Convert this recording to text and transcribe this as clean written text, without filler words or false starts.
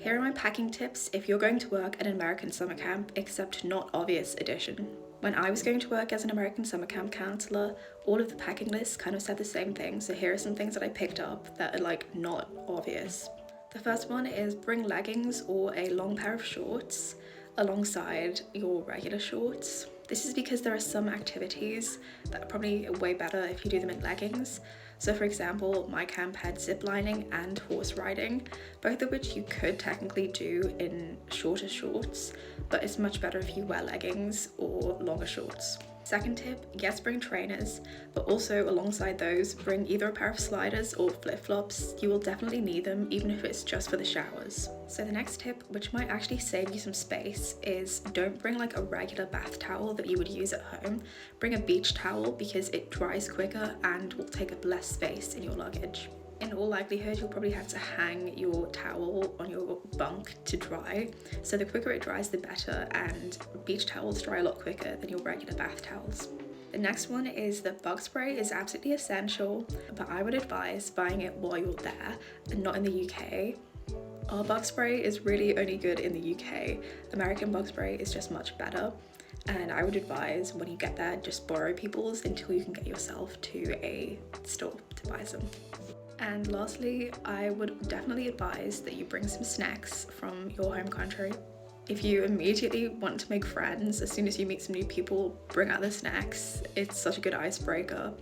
Here are my packing tips if you're going to work at an American summer camp, except not obvious edition. When I was going to work as an American summer camp counselor, all of the packing lists kind of said the same thing, so here are some things that I picked up that are like not obvious. The first one is bring leggings or a long pair of shorts alongside your regular shorts. This is because there are some activities that are probably way better if you do them in leggings. So for example, my camp had zip lining and horse riding, both of which you could technically do in shorter shorts, but it's much better if you wear leggings or longer shorts. Second tip, yes, bring trainers, but also alongside those, bring either a pair of sliders or flip-flops. You will definitely need them, even if it's just for the showers. So the next tip, which might actually save you some space, is don't bring like a regular bath towel that you would use at home. Bring a beach towel because it dries quicker and will take up less space in your luggage. In all likelihood, you'll probably have to hang your towel on your bunk to dry. So the quicker it dries, the better, and beach towels dry a lot quicker than your regular bath towels. The next one is that bug spray is absolutely essential, but I would advise buying it while you're there and not in the UK. Our bug spray is really only good in the UK. American bug spray is just much better. And I would advise when you get there, just borrow people's until you can get yourself to a store to buy some. And lastly, I would definitely advise that you bring some snacks from your home country. If you immediately want to make friends, as soon as you meet some new people, bring out the snacks. It's such a good icebreaker.